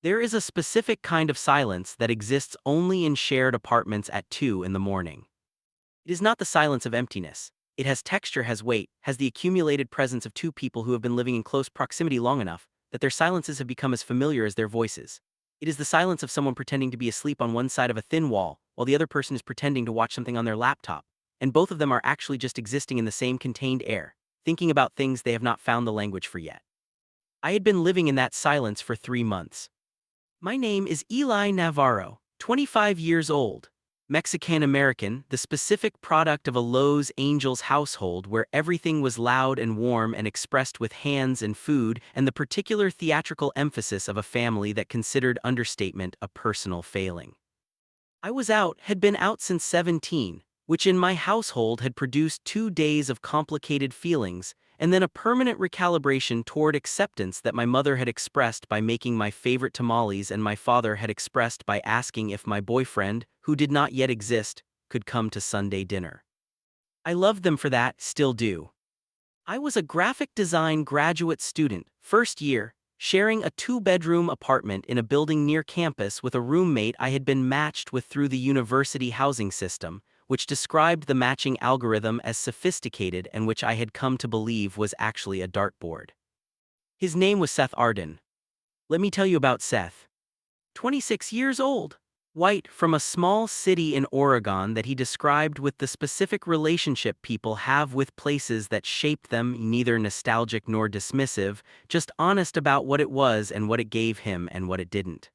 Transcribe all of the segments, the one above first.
There is a specific kind of silence that exists only in shared apartments at 2 in the morning. It is not the silence of emptiness. It has texture, has weight, has the accumulated presence of two people who have been living in close proximity long enough that their silences have become as familiar as their voices. It is the silence of someone pretending to be asleep on one side of a thin wall, while the other person is pretending to watch something on their laptop, and both of them are actually just existing in the same contained air, thinking about things they have not found the language for yet. I had been living in that silence for 3 months. My name is Eli Navarro, 25 years old, Mexican-American, the specific product of a Los Angeles household where everything was loud and warm and expressed with hands and food, and the particular theatrical emphasis of a family that considered understatement a personal failing. Had been out since 17, which in my household had produced 2 days of complicated feelings, and then a permanent recalibration toward acceptance that my mother had expressed by making my favorite tamales and my father had expressed by asking if my boyfriend, who did not yet exist, could come to Sunday dinner. I loved them for that, still do. I was a graphic design graduate student, first year, sharing a 2-bedroom apartment in a building near campus with a roommate I had been matched with through the university housing system, which described the matching algorithm as sophisticated and which I had come to believe was actually a dartboard. His name was Seth Arden. Let me tell you about Seth. 26 years old. White, from a small city in Oregon that he described with the specific relationship people have with places that shape them, neither nostalgic nor dismissive, just honest about what it was and what it gave him and what it didn't.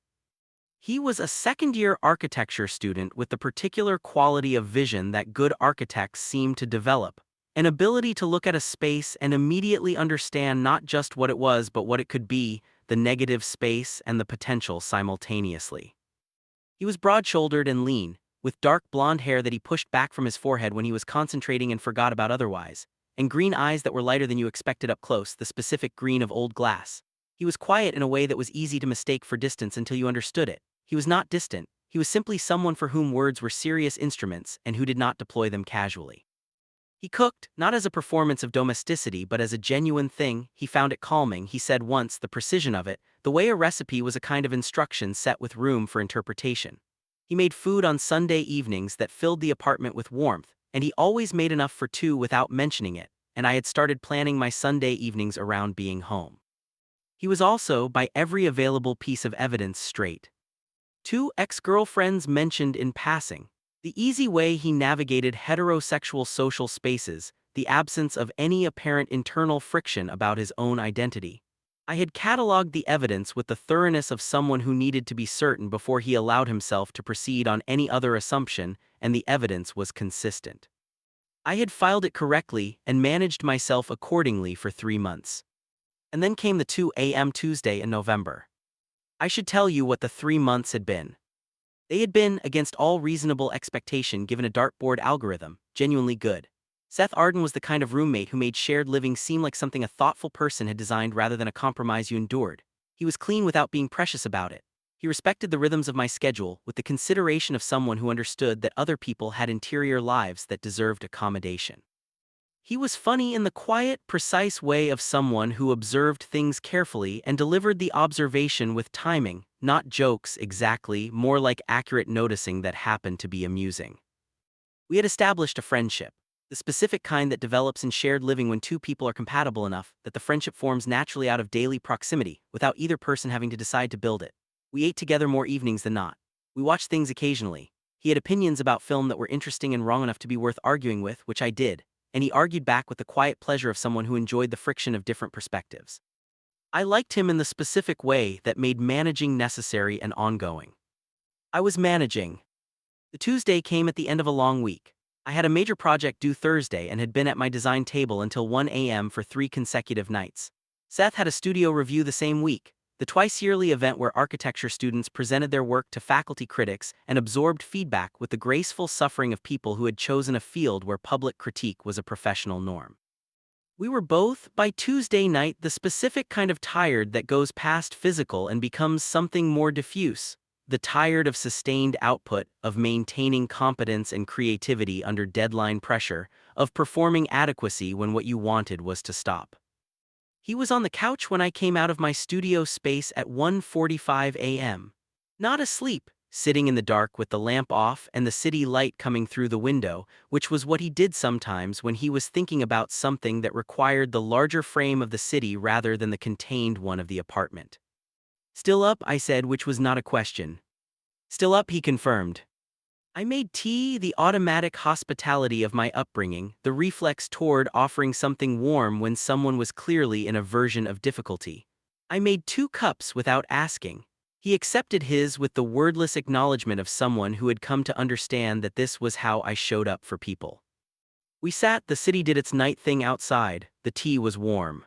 He was a second-year architecture student with the particular quality of vision that good architects seem to develop, an ability to look at a space and immediately understand not just what it was but what it could be, the negative space and the potential simultaneously. He was broad-shouldered and lean, with dark blonde hair that he pushed back from his forehead when he was concentrating and forgot about otherwise, and green eyes that were lighter than you expected up close, the specific green of old glass. He was quiet in a way that was easy to mistake for distance until you understood it. He was not distant, he was simply someone for whom words were serious instruments and who did not deploy them casually. He cooked, not as a performance of domesticity but as a genuine thing. He found it calming, he said once, the precision of it, the way a recipe was a kind of instruction set with room for interpretation. He made food on Sunday evenings that filled the apartment with warmth, and he always made enough for two without mentioning it, and I had started planning my Sunday evenings around being home. He was also, by every available piece of evidence, straight. 2 ex-girlfriends mentioned in passing. The easy way he navigated heterosexual social spaces, the absence of any apparent internal friction about his own identity. I had cataloged the evidence with the thoroughness of someone who needed to be certain before he allowed himself to proceed on any other assumption, and the evidence was consistent. I had filed it correctly and managed myself accordingly for 3 months. And then came the 2 a.m. Tuesday in November. I should tell you what the 3 months had been. They had been, against all reasonable expectation given a dartboard algorithm, genuinely good. Seth Arden was the kind of roommate who made shared living seem like something a thoughtful person had designed rather than a compromise you endured. He was clean without being precious about it. He respected the rhythms of my schedule with the consideration of someone who understood that other people had interior lives that deserved accommodation. He was funny in the quiet, precise way of someone who observed things carefully and delivered the observation with timing, not jokes exactly, more like accurate noticing that happened to be amusing. We had established a friendship, the specific kind that develops in shared living when two people are compatible enough that the friendship forms naturally out of daily proximity without either person having to decide to build it. We ate together more evenings than not. We watched things occasionally. He had opinions about film that were interesting and wrong enough to be worth arguing with, which I did, and he argued back with the quiet pleasure of someone who enjoyed the friction of different perspectives. I liked him in the specific way that made managing necessary and ongoing. I was managing. The Tuesday came at the end of a long week. I had a major project due Thursday and had been at my design table until 1 a.m. for 3 consecutive nights. Seth had a studio review the same week, the twice-yearly event where architecture students presented their work to faculty critics and absorbed feedback with the graceful suffering of people who had chosen a field where public critique was a professional norm. We were both, by Tuesday night, the specific kind of tired that goes past physical and becomes something more diffuse, the tired of sustained output, of maintaining competence and creativity under deadline pressure, of performing adequacy when what you wanted was to stop. He was on the couch when I came out of my studio space at 1:45 a.m. Not asleep, sitting in the dark with the lamp off and the city light coming through the window, which was what he did sometimes when he was thinking about something that required the larger frame of the city rather than the contained one of the apartment. Still up, I said, which was not a question. Still up, he confirmed. I made tea, the automatic hospitality of my upbringing, the reflex toward offering something warm when someone was clearly in a version of difficulty. I made 2 cups without asking. He accepted his with the wordless acknowledgement of someone who had come to understand that this was how I showed up for people. We sat, the city did its night thing outside, the tea was warm.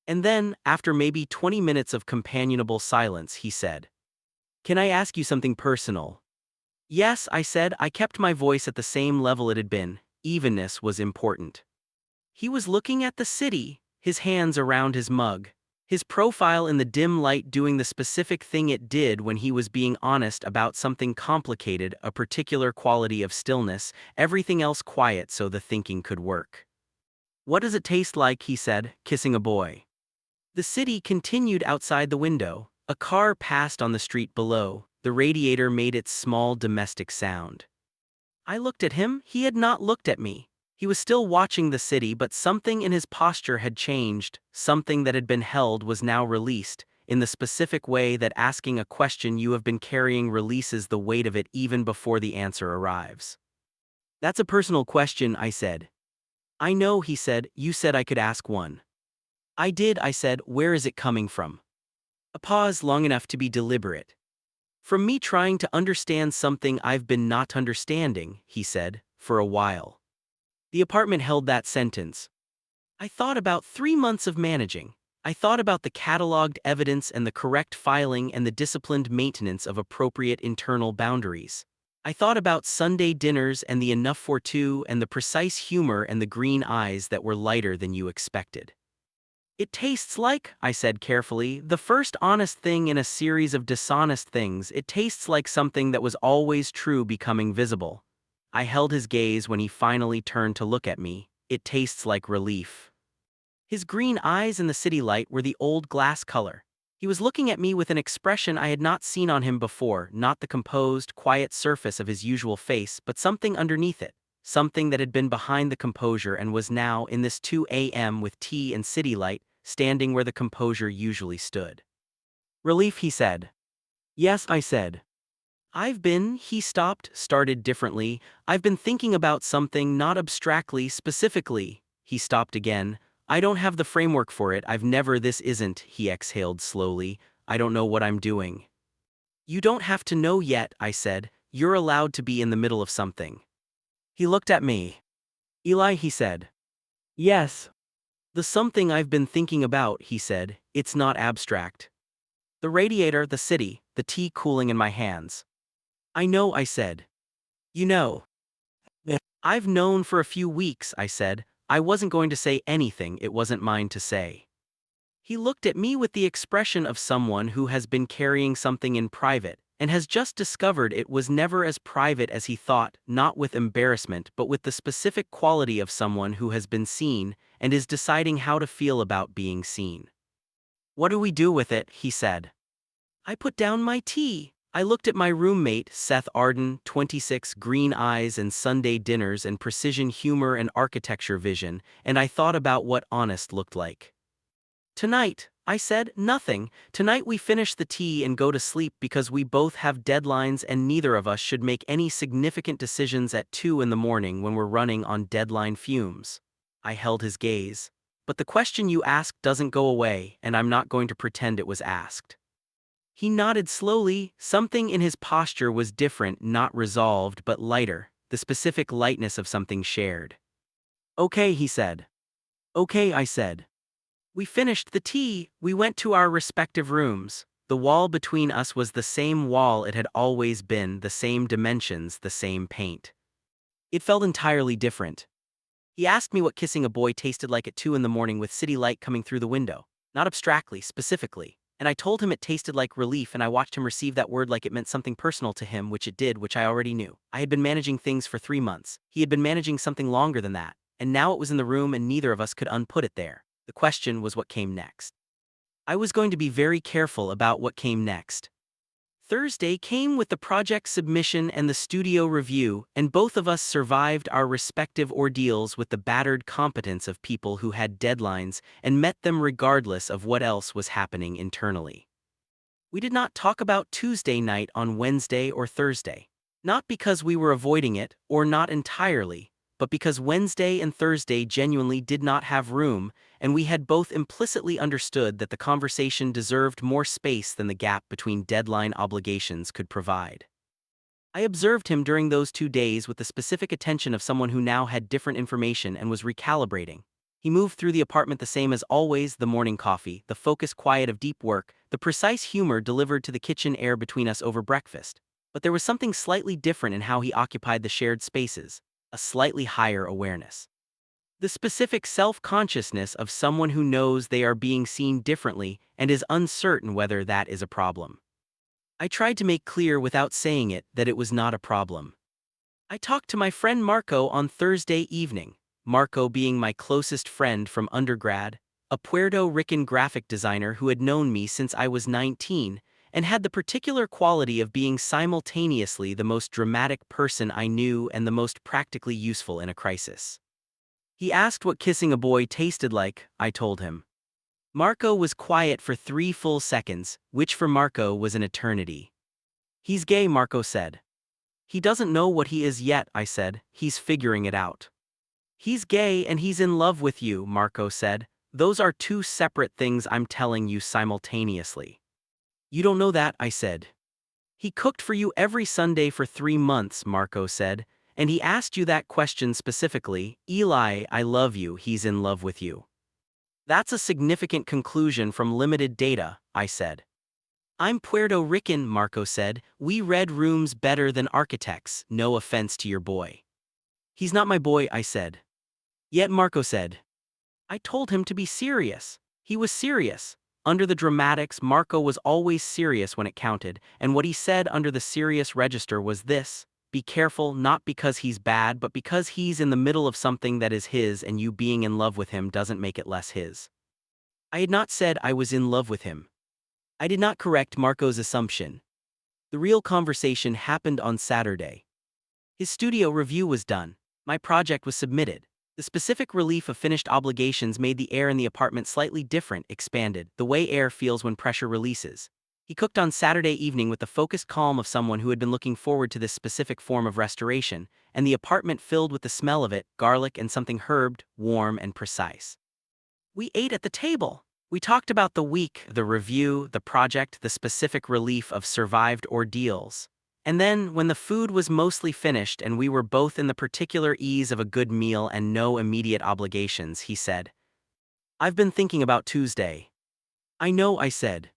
And then, after maybe 20 minutes of companionable silence, he said, "Can I ask you something personal?" Yes, I said. I kept my voice at the same level it had been. Evenness was important. He was looking at the city, his hands around his mug, his profile in the dim light doing the specific thing it did when he was being honest about something complicated, a particular quality of stillness, everything else quiet so the thinking could work. "What does it taste like?" he said, kissing a boy. The city continued outside the window. A car passed on the street below. The radiator made its small domestic sound. I looked at him. He had not looked at me. He was still watching the city, but something in his posture had changed. Something that had been held was now released, in the specific way that asking a question you have been carrying releases the weight of it even before the answer arrives. "That's a personal question," I said. "I know," he said. "You said I could ask one." "I did," I said. "Where is it coming from?" A pause long enough to be deliberate. "From me trying to understand something I've been not understanding," he said, "for a while." The apartment held that sentence. I thought about 3 months of managing. I thought about the cataloged evidence and the correct filing and the disciplined maintenance of appropriate internal boundaries. I thought about Sunday dinners and the enough for two and the precise humor and the green eyes that were lighter than you expected. "It tastes like," I said carefully, "the first honest thing in a series of dishonest things. It tastes like something that was always true becoming visible." I held his gaze when he finally turned to look at me. "It tastes like relief." His green eyes in the city light were the old glass color. He was looking at me with an expression I had not seen on him before, not the composed, quiet surface of his usual face, but something underneath it. Something that had been behind the composure and was now, in this 2 a.m. with tea and city light, standing where the composure usually stood. "Relief," he said. "Yes," I said. He stopped, started differently. "I've been thinking about something, not abstractly, specifically." He stopped again. "I don't have the framework for it. This isn't," he exhaled slowly. "I don't know what I'm doing." "You don't have to know yet," I said. "You're allowed to be in the middle of something." He looked at me. "Eli," he said. "Yes." "The something I've been thinking about," he said. "It's not abstract." The radiator, the city, the tea cooling in my hands. "I know," I said. "You know." "Yeah." "I've known for a few weeks," I said. I wasn't going to say anything it wasn't mine to say. He looked at me with the expression of someone who has been carrying something in private, and has just discovered it was never as private as he thought, not with embarrassment but with the specific quality of someone who has been seen, and is deciding how to feel about being seen. "What do we do with it?" he said. I put down my tea. I looked at my roommate, Seth Arden, 26, green eyes and Sunday dinners and precision humor and architecture vision, and I thought about what honest looked like. "Tonight," I said, "nothing. Tonight we finish the tea and go to sleep because we both have deadlines and neither of us should make any significant decisions at 2 in the morning when we're running on deadline fumes." I held his gaze. "But the question you asked doesn't go away, and I'm not going to pretend it was asked." He nodded slowly. Something in his posture was different, not resolved but lighter, the specific lightness of something shared. "Okay," he said. "Okay," I said. We finished the tea. We went to our respective rooms. The wall between us was the same wall it had always been, the same dimensions, the same paint. It felt entirely different. He asked me what kissing a boy tasted like at 2 in the morning with city light coming through the window, not abstractly, specifically. And I told him it tasted like relief, and I watched him receive that word like it meant something personal to him, which it did, which I already knew. I had been managing things for 3 months. He had been managing something longer than that, and now it was in the room and neither of us could unput it there. The question was what came next. I was going to be very careful about what came next. Thursday came with the project submission and the studio review, and both of us survived our respective ordeals with the battered competence of people who had deadlines and met them regardless of what else was happening internally. We did not talk about Tuesday night on Wednesday or Thursday. Not because we were avoiding it, or not entirely, but because Wednesday and Thursday genuinely did not have room, and we had both implicitly understood that the conversation deserved more space than the gap between deadline obligations could provide. I observed him during those 2 days with the specific attention of someone who now had different information and was recalibrating. He moved through the apartment the same as always: the morning coffee, the focused quiet of deep work, the precise humor delivered to the kitchen air between us over breakfast. But there was something slightly different in how he occupied the shared spaces, a slightly higher awareness. The specific self-consciousness of someone who knows they are being seen differently and is uncertain whether that is a problem. I tried to make clear without saying it that it was not a problem. I talked to my friend Marco on Thursday evening, Marco being my closest friend from undergrad, a Puerto Rican graphic designer who had known me since I was 19 and had the particular quality of being simultaneously the most dramatic person I knew and the most practically useful in a crisis. He asked what kissing a boy tasted like. I told him. Marco was quiet for 3 full seconds, which for Marco was an eternity. He's gay, Marco said. He doesn't know what he is yet, I said. He's figuring it out. He's gay and he's in love with you, Marco said. Those are 2 separate things I'm telling you simultaneously. You don't know that, I said. He cooked for you every Sunday for 3 months, Marco said, and he asked you that question specifically. Eli, I love you, he's in love with you. That's a significant conclusion from limited data, I said. I'm Puerto Rican, Marco said. We read rooms better than architects, no offense to your boy. He's not my boy, I said. Yet Marco said. I told him to be serious. He was serious. Under the dramatics, Marco was always serious when it counted, and what he said under the serious register was this: be careful, not because he's bad, but because he's in the middle of something that is his, and you being in love with him doesn't make it less his. I had not said I was in love with him. I did not correct Marco's assumption. The real conversation happened on Saturday. His studio review was done. My project was submitted. The specific relief of finished obligations made the air in the apartment slightly different, expanded, the way air feels when pressure releases. He cooked on Saturday evening with the focused calm of someone who had been looking forward to this specific form of restoration, and the apartment filled with the smell of it, garlic and something herbed, warm and precise. We ate at the table. We talked about the week, the review, the project, the specific relief of survived ordeals. And then, when the food was mostly finished and we were both in the particular ease of a good meal and no immediate obligations, he said, I've been thinking about Tuesday. I know, I said.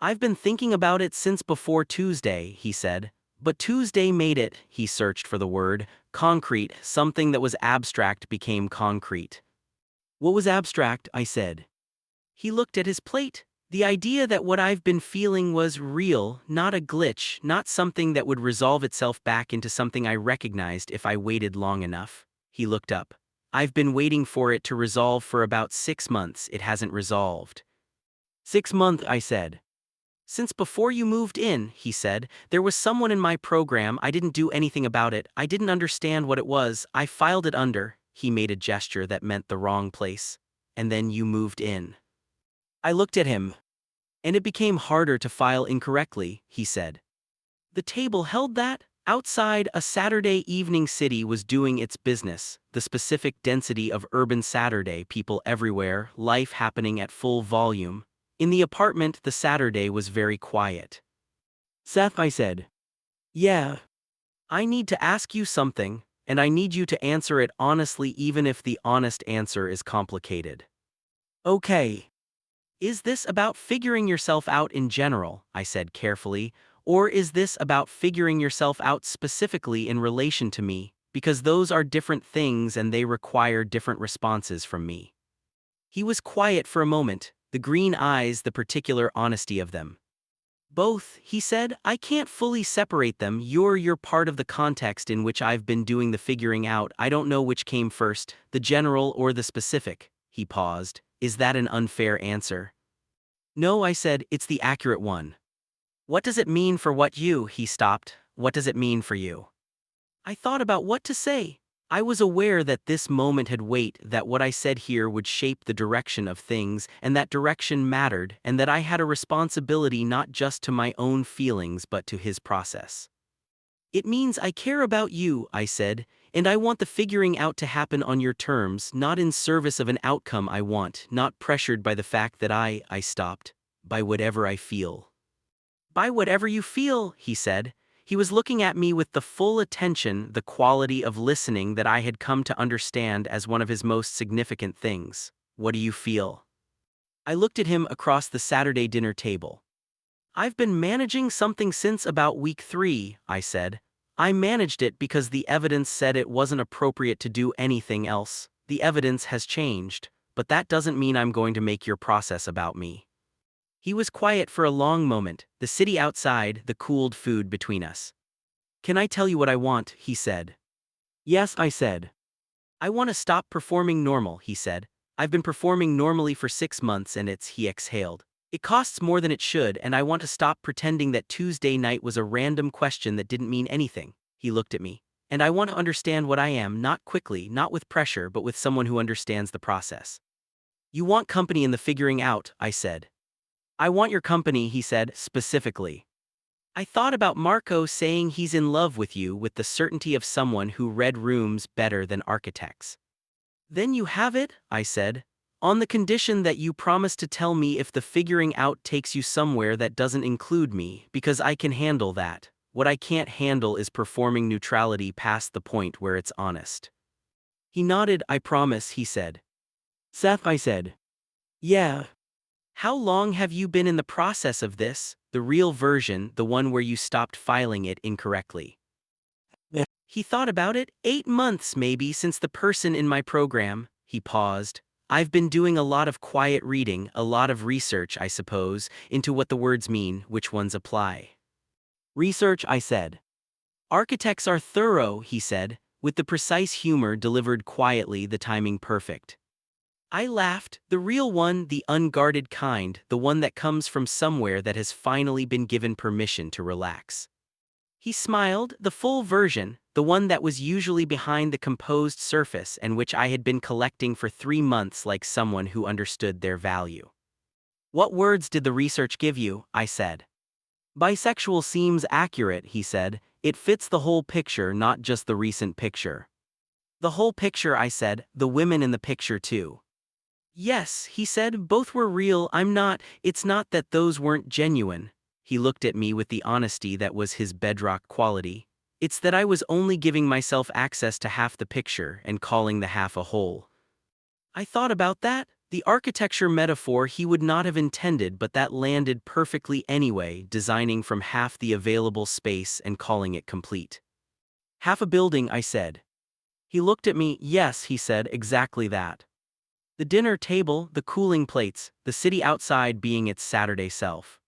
I've been thinking about it since before Tuesday, he said. But Tuesday made it, he searched for the word, concrete. Something that was abstract became concrete. What was abstract? I said. He looked at his plate. The idea that what I've been feeling was real, not a glitch, not something that would resolve itself back into something I recognized if I waited long enough. He looked up. I've been waiting for it to resolve for about 6 months. It hasn't resolved. 6 months, I said. Since before you moved in, he said, there was someone in my program. I didn't do anything about it. I didn't understand what it was. I filed it under. He made a gesture that meant the wrong place. And then you moved in. I looked at him. And it became harder to file incorrectly, he said. The table held that. Outside, a Saturday evening city was doing its business, the specific density of urban Saturday, people everywhere, life happening at full volume. In the apartment, the Saturday was very quiet. Seth, I said. Yeah. I need to ask you something, and I need you to answer it honestly, even if the honest answer is complicated. Okay. Is this about figuring yourself out in general, I said carefully, or is this about figuring yourself out specifically in relation to me, because those are different things and they require different responses from me? He was quiet for a moment, the green eyes, the particular honesty of them. Both, he said. I can't fully separate them. You're part of the context in which I've been doing the figuring out. I don't know which came first, the general or the specific. He paused. Is that an unfair answer? No, I said, it's the accurate one. What does it mean for what you, he stopped, what does it mean for you? I thought about what to say. I was aware that this moment had weight, that what I said here would shape the direction of things, and that direction mattered, and that I had a responsibility not just to my own feelings but to his process. It means I care about you, I said, and I want the figuring out to happen on your terms, not in service of an outcome I want, not pressured by the fact that I stopped, by whatever I feel. By whatever you feel, he said. He was looking at me with the full attention, the quality of listening that I had come to understand as one of his most significant things. What do you feel? I looked at him across the Saturday dinner table. I've been managing something since about week 3, I said. I managed it because the evidence said it wasn't appropriate to do anything else. The evidence has changed, but that doesn't mean I'm going to make your process about me. He was quiet for a long moment, the city outside, the cooled food between us. Can I tell you what I want, he said. Yes, I said. I want to stop performing normal, he said. I've been performing normally for 6 months and he exhaled. It costs more than it should, and I want to stop pretending that Tuesday night was a random question that didn't mean anything. He looked at me. And I want to understand what I am, not quickly, not with pressure, but with someone who understands the process. You want company in the figuring out, I said. I want your company, he said, specifically. I thought about Marco saying he's in love with you with the certainty of someone who read rooms better than architects. Then you have it, I said, on the condition that you promise to tell me if the figuring out takes you somewhere that doesn't include me, because I can handle that. What I can't handle is performing neutrality past the point where it's honest. He nodded. I promise, he said. Seth, I said. Yeah. How long have you been in the process of this, the real version, the one where you stopped filing it incorrectly? Yeah. He thought about it. 8 months maybe since the person in my program. He paused. I've been doing a lot of quiet reading, a lot of research, I suppose, into what the words mean, which ones apply. Research, I said. Architects are thorough, he said, with the precise humor delivered quietly, the timing perfect. I laughed. The real one, the unguarded kind, the one that comes from somewhere that has finally been given permission to relax. He smiled. The full version, the one that was usually behind the composed surface and which I had been collecting for 3 months like someone who understood their value. What words did the research give you? I said. Bisexual seems accurate, he said. It fits the whole picture, not just the recent picture. The whole picture, I said, the women in the picture too. Yes, he said, both were real. It's not that those weren't genuine. He looked at me with the honesty that was his bedrock quality. It's that I was only giving myself access to half the picture and calling the half a whole. I thought about that. The architecture metaphor he would not have intended, but that landed perfectly anyway, designing from half the available space and calling it complete. Half a building, I said. He looked at me. Yes, he said, exactly that. The dinner table, the cooling plates, the city outside being its Saturday self.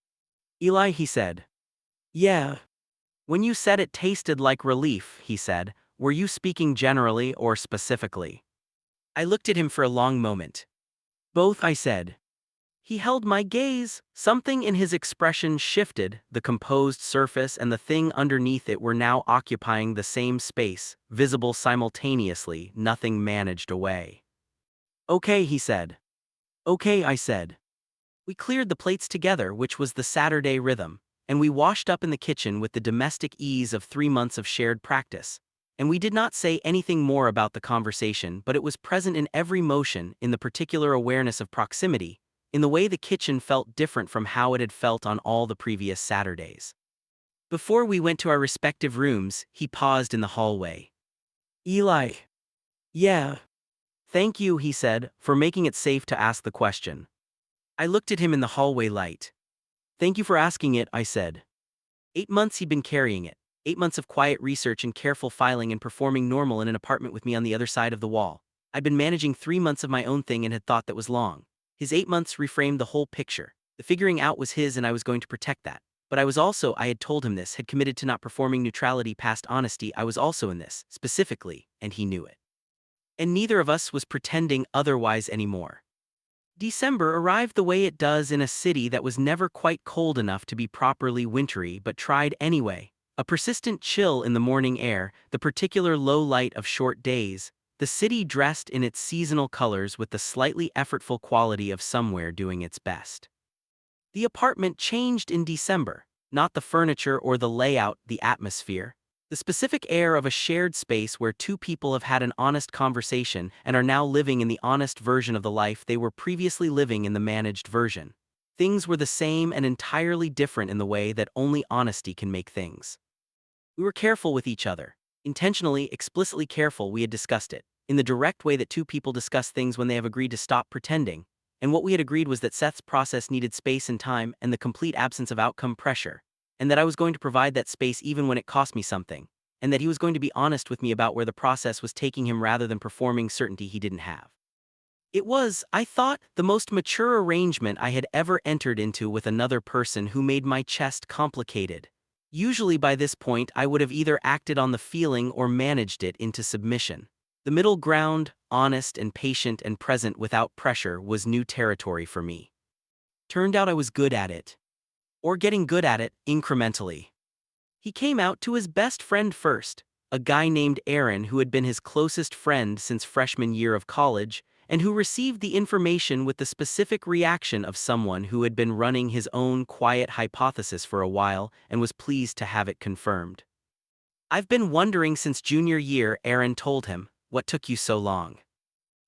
Eli, he said. Yeah. When you said it tasted like relief, he said, were you speaking generally or specifically? I looked at him for a long moment. Both, I said. He held my gaze. Something in his expression shifted. The composed surface and the thing underneath it were now occupying the same space, visible simultaneously, nothing managed away. Okay, he said. Okay, I said. We cleared the plates together, which was the Saturday rhythm, and we washed up in the kitchen with the domestic ease of 3 months of shared practice. And we did not say anything more about the conversation, but it was present in every motion, in the particular awareness of proximity, in the way the kitchen felt different from how it had felt on all the previous Saturdays. Before we went to our respective rooms, he paused in the hallway. Eli. Yeah. Thank you, he said, for making it safe to ask the question. I looked at him in the hallway light. Thank you for asking it, I said. 8 months he'd been carrying it. 8 months of quiet research and careful filing and performing normal in an apartment with me on the other side of the wall. I'd been managing 3 months of my own thing and had thought that was long. His 8 months reframed the whole picture. The figuring out was his and I was going to protect that. But I had told him this, had committed to not performing neutrality past honesty. I was also in this, specifically, and he knew it. And neither of us was pretending otherwise anymore. December arrived the way it does in a city that was never quite cold enough to be properly wintry but tried anyway. A persistent chill in the morning air, the particular low light of short days, the city dressed in its seasonal colors with the slightly effortful quality of somewhere doing its best. The apartment changed in December, not the furniture or the layout, the atmosphere. The specific air of a shared space where two people have had an honest conversation and are now living in the honest version of the life they were previously living in the managed version. Things were the same and entirely different in the way that only honesty can make things. We were careful with each other. Intentionally, explicitly careful, we had discussed it. In the direct way that two people discuss things when they have agreed to stop pretending. And what we had agreed was that Seth's process needed space and time and the complete absence of outcome pressure. And that I was going to provide that space even when it cost me something. And that he was going to be honest with me about where the process was taking him rather than performing certainty he didn't have. It was, I thought, the most mature arrangement I had ever entered into with another person who made my chest complicated. Usually by this point I would have either acted on the feeling or managed it into submission. The middle ground, honest and patient and present without pressure, was new territory for me. Turned out I was good at it. Or getting good at it, incrementally. He came out to his best friend first, a guy named Aaron who had been his closest friend since freshman year of college, and who received the information with the specific reaction of someone who had been running his own quiet hypothesis for a while and was pleased to have it confirmed. "I've been wondering since junior year," Aaron told him. "What took you so long?"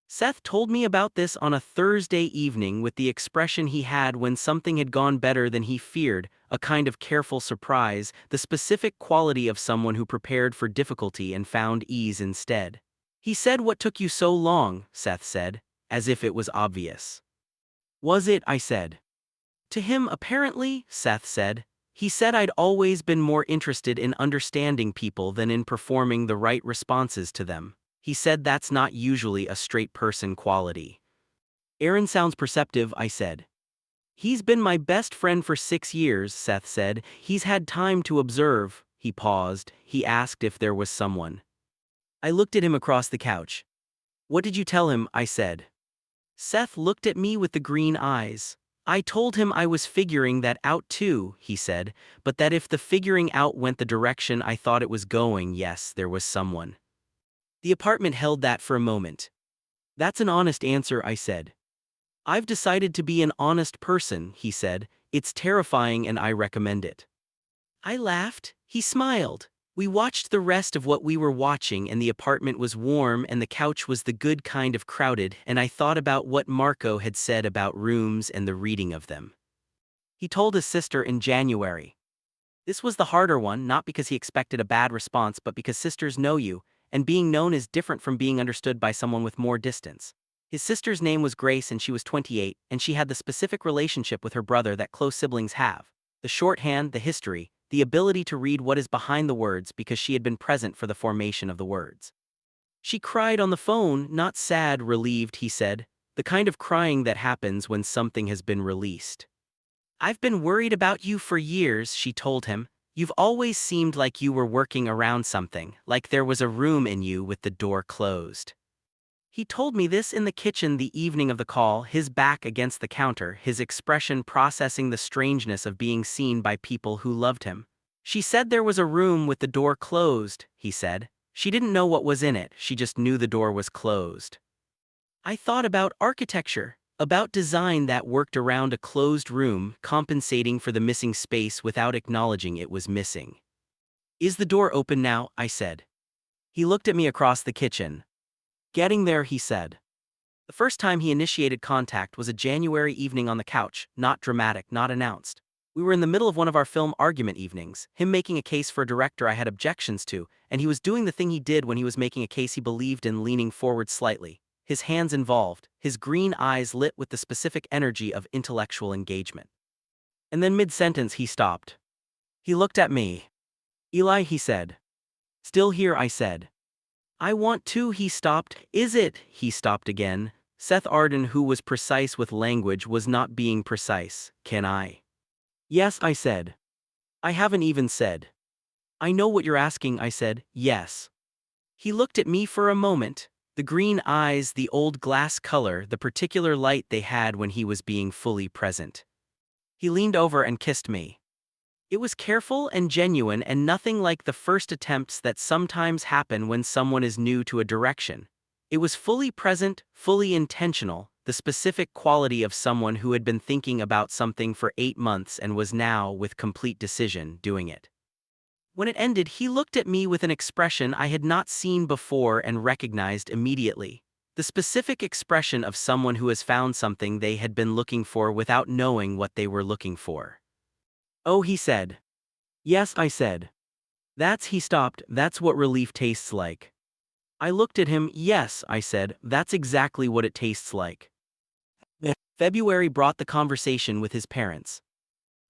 Seth told me about this on a Thursday evening with the expression he had when something had gone better than he feared, a kind of careful surprise, the specific quality of someone who prepared for difficulty and found ease instead. "He said, 'What took you so long?'" Seth said, as if it was obvious. "Was it?" I said. "To him, apparently," Seth said. "He said I'd always been more interested in understanding people than in performing the right responses to them. He said that's not usually a straight person quality." "Aaron sounds perceptive," I said. "He's been my best friend for 6 years," Seth said. "He's had time to observe." He paused. He asked if there was someone. I looked at him across the couch. "What did you tell him?" I said. Seth looked at me with the green eyes. "I told him I was figuring that out too," he said, "but that if the figuring out went the direction I thought it was going, yes, there was someone." The apartment held that for a moment. "That's an honest answer," I said. "I've decided to be an honest person," he said. "It's terrifying and I recommend it." I laughed. He smiled. We watched the rest of what we were watching, and the apartment was warm and the couch was the good kind of crowded, and I thought about what Marco had said about rooms and the reading of them. He told his sister in January. This was the harder one, not because he expected a bad response but because sisters know you, and being known is different from being understood by someone with more distance. His sister's name was Grace and she was 28, and she had the specific relationship with her brother that close siblings have. The shorthand, the history, the ability to read what is behind the words because she had been present for the formation of the words. She cried on the phone, not sad, relieved, he said, the kind of crying that happens when something has been released. "I've been worried about you for years," she told him. "You've always seemed like you were working around something, like there was a room in you with the door closed." He told me this in the kitchen the evening of the call, his back against the counter, his expression processing the strangeness of being seen by people who loved him. "She said there was a room with the door closed," he said. "She didn't know what was in it, she just knew the door was closed." I thought about architecture, about design that worked around a closed room, compensating for the missing space without acknowledging it was missing. "Is the door open now?" I said. He looked at me across the kitchen. "Getting there," he said. The first time he initiated contact was a January evening on the couch, not dramatic, not announced. We were in the middle of one of our film argument evenings, him making a case for a director I had objections to, and he was doing the thing he did when he was making a case he believed in, leaning forward slightly, his hands involved, his green eyes lit with the specific energy of intellectual engagement. And then mid-sentence he stopped. He looked at me. "Eli," he said. "Still here," I said. "I want to," he stopped. "Is it?" He stopped again. Seth Arden, who was precise with language, was not being precise. "Can I?" "Yes," I said. "I haven't even said." "I know what you're asking," I said. "Yes." He looked at me for a moment. The green eyes, the old glass color, the particular light they had when he was being fully present. He leaned over and kissed me. It was careful and genuine and nothing like the first attempts that sometimes happen when someone is new to a direction. It was fully present, fully intentional, the specific quality of someone who had been thinking about something for 8 months and was now, with complete decision, doing it. When it ended, he looked at me with an expression I had not seen before and recognized immediately. The specific expression of someone who has found something they had been looking for without knowing what they were looking for. "Oh," he said. "Yes," I said. He stopped. "That's what relief tastes like." I looked at him. "Yes," I said, "that's exactly what it tastes like." February brought the conversation with his parents.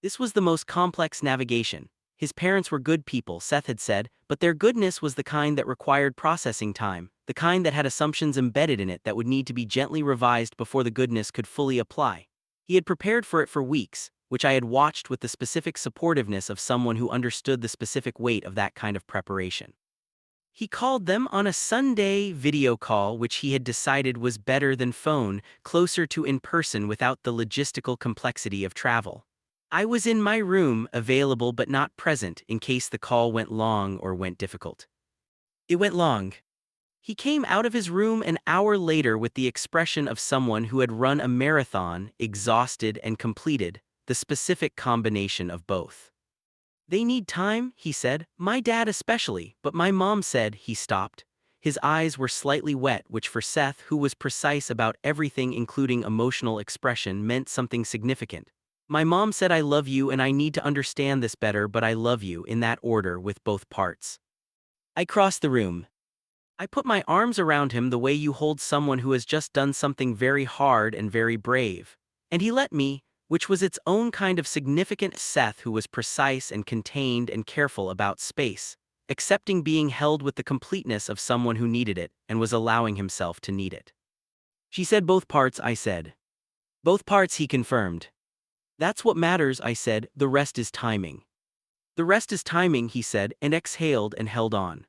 This was the most complex navigation. His parents were good people, Seth had said, but their goodness was the kind that required processing time, the kind that had assumptions embedded in it that would need to be gently revised before the goodness could fully apply. He had prepared for it for weeks, which I had watched with the specific supportiveness of someone who understood the specific weight of that kind of preparation. He called them on a Sunday video call, which he had decided was better than phone, closer to in person without the logistical complexity of travel. I was in my room, available but not present in case the call went long or went difficult. It went long. He came out of his room an hour later with the expression of someone who had run a marathon, exhausted and completed, the specific combination of both. "They need time," he said, "my dad especially, but my mom said," he stopped. His eyes were slightly wet, which for Seth, who was precise about everything including emotional expression, meant something significant. "My mom said I love you and I need to understand this better, but I love you," in that order with both parts. I crossed the room. I put my arms around him the way you hold someone who has just done something very hard and very brave. And he let me, which was its own kind of significant. Seth, who was precise and contained and careful about space, accepting being held with the completeness of someone who needed it and was allowing himself to need it. "She said both parts," I said. "Both parts," he confirmed. "That's what matters," I said, "the rest is timing." "The rest is timing," he said, and exhaled and held on.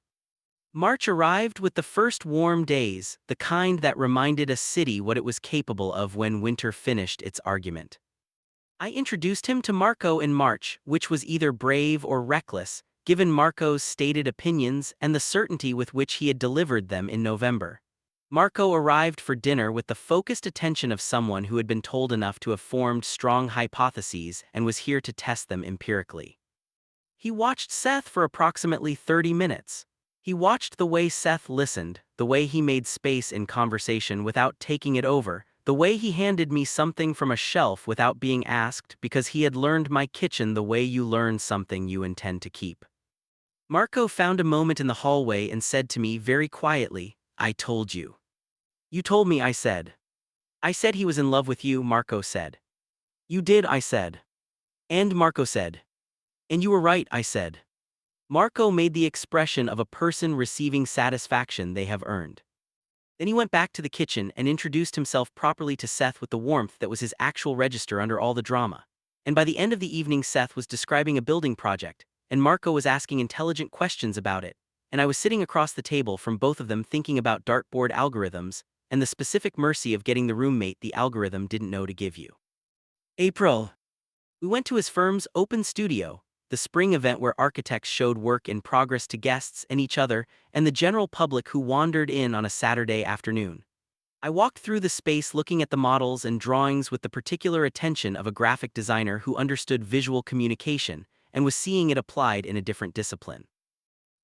March arrived with the first warm days, the kind that reminded a city what it was capable of when winter finished its argument. I introduced him to Marco in March, which was either brave or reckless, given Marco's stated opinions and the certainty with which he had delivered them in November. Marco arrived for dinner with the focused attention of someone who had been told enough to have formed strong hypotheses and was here to test them empirically. He watched Seth for approximately 30 minutes. He watched the way Seth listened, the way he made space in conversation without taking it over, the way he handed me something from a shelf without being asked because he had learned my kitchen the way you learn something you intend to keep. Marco found a moment in the hallway and said to me very quietly, "I told you." "You told me," I said. "I said he was in love with you," Marco said. "You did," I said. And Marco said. "And you were right," I said. Marco made the expression of a person receiving satisfaction they have earned. Then he went back to the kitchen and introduced himself properly to Seth with the warmth that was his actual register under all the drama. And by the end of the evening, Seth was describing a building project, and Marco was asking intelligent questions about it, and I was sitting across the table from both of them thinking about dartboard algorithms and the specific mercy of getting the roommate the algorithm didn't know to give you. April. We went to his firm's open studio, the spring event where architects showed work in progress to guests and each other and the general public who wandered in on a Saturday afternoon. I walked through the space looking at the models and drawings with the particular attention of a graphic designer who understood visual communication and was seeing it applied in a different discipline.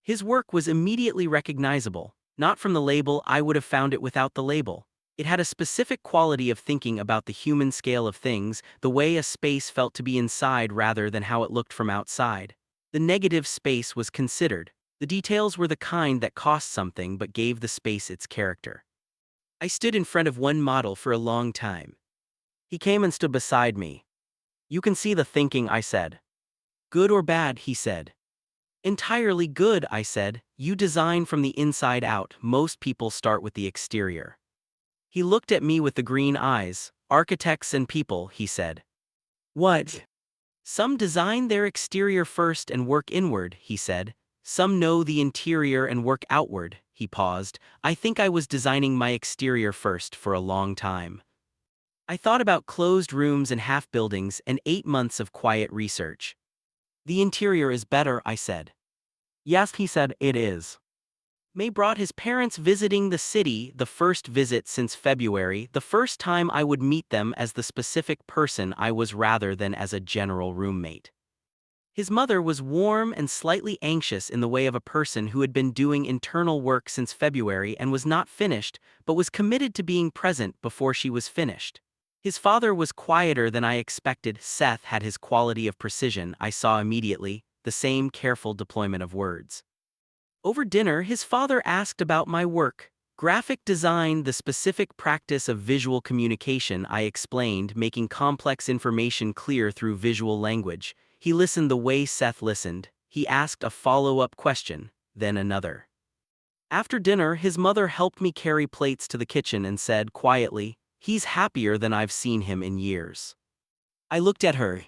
His work was immediately recognizable, not from the label. I would have found it without the label. It had a specific quality of thinking about the human scale of things, the way a space felt to be inside rather than how it looked from outside. The negative space was considered. The details were the kind that cost something but gave the space its character. I stood in front of one model for a long time. He came and stood beside me. "You can see the thinking," I said. "Good or bad?" he said. "Entirely good," I said. "You design from the inside out. Most people start with the exterior." He looked at me with the green eyes. "Architects and people," he said. "What?" "Some design their exterior first and work inward," he said. "Some know the interior and work outward. he paused. I think I was designing my exterior first for a long time. I thought about closed rooms and half buildings and 8 months of quiet research. The interior is better, I said. Yes, he said, it is. May brought his parents visiting the city, the first visit since February, the first time I would meet them as the specific person I was rather than as a general roommate. His mother was warm and slightly anxious in the way of a person who had been doing internal work since February and was not finished, but was committed to being present before she was finished. His father was quieter than I expected. Seth had his quality of precision, I saw immediately, the same careful deployment of words. Over dinner, his father asked about my work. Graphic design, the specific practice of visual communication, I explained, making complex information clear through visual language. He listened the way Seth listened. He asked a follow-up question, then another. After dinner, his mother helped me carry plates to the kitchen and said quietly, "He's happier than I've seen him in years." I looked at her.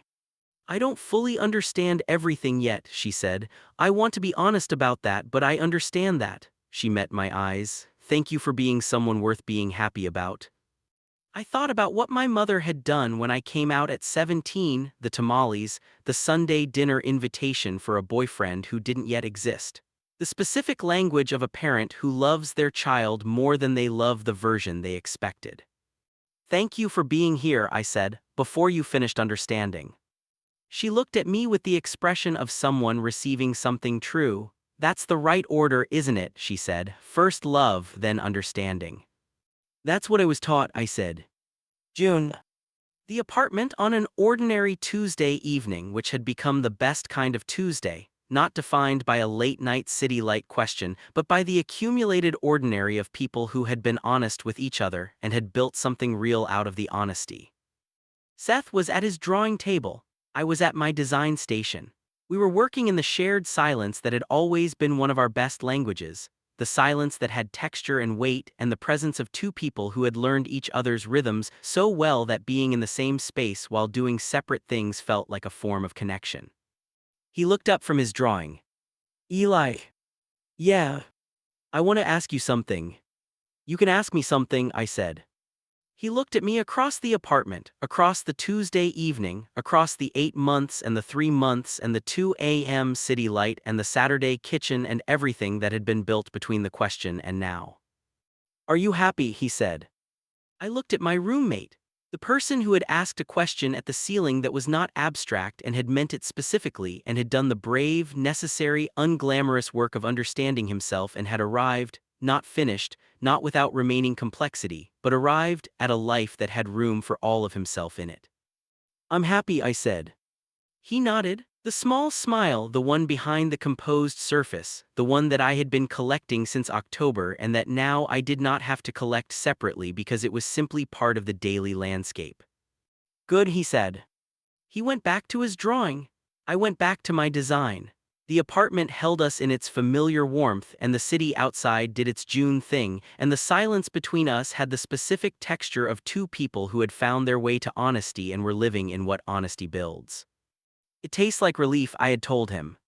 "I don't fully understand everything yet," she said. "I want to be honest about that, but I understand that." She met my eyes. "Thank you for being someone worth being happy about." I thought about what my mother had done when I came out at 17, the tamales, the Sunday dinner invitation for a boyfriend who didn't yet exist. The specific language of a parent who loves their child more than they love the version they expected. "Thank you for being here," I said, before you finished understanding. She looked at me with the expression of someone receiving something true. "That's the right order, isn't it?" she said. "First love, then understanding." "That's what I was taught," I said. June. The apartment on an ordinary Tuesday evening, which had become the best kind of Tuesday, not defined by a late-night city-light question, but by the accumulated ordinary of people who had been honest with each other and had built something real out of the honesty. Seth was at his drawing table. I was at my design station. We were working in the shared silence that had always been one of our best languages, the silence that had texture and weight and the presence of two people who had learned each other's rhythms so well that being in the same space while doing separate things felt like a form of connection. He looked up from his drawing. "Eli." "Yeah. I want to ask you something." "You can ask me something," I said. He looked at me across the apartment, across the Tuesday evening, across the 8 months and the 3 months and the 2 a.m. city light and the Saturday kitchen and everything that had been built between the question and now. "Are you happy?" he said. I looked at my roommate, the person who had asked a question at the ceiling that was not abstract and had meant it specifically and had done the brave, necessary, unglamorous work of understanding himself and had arrived, not finished, not without remaining complexity, but arrived at a life that had room for all of himself in it. "I'm happy," I said. He nodded, the small smile, the one behind the composed surface, the one that I had been collecting since October and that now I did not have to collect separately because it was simply part of the daily landscape. "Good," he said. He went back to his drawing. I went back to my design. The apartment held us in its familiar warmth, and the city outside did its June thing, and the silence between us had the specific texture of two people who had found their way to honesty and were living in what honesty builds. "It tastes like relief," I had told him.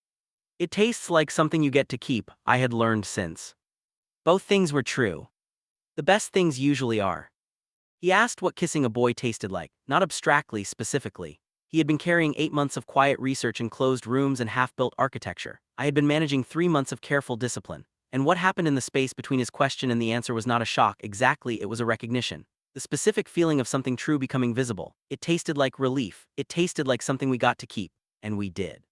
"It tastes like something you get to keep," I had learned since. Both things were true. The best things usually are. He asked what kissing a boy tasted like, not abstractly, specifically. He had been carrying 8 months of quiet research in closed rooms and half-built architecture. I had been managing 3 months of careful discipline. And what happened in the space between his question and the answer was not a shock, exactly, it was a recognition. The specific feeling of something true becoming visible. It tasted like relief. It tasted like something we got to keep. And we did.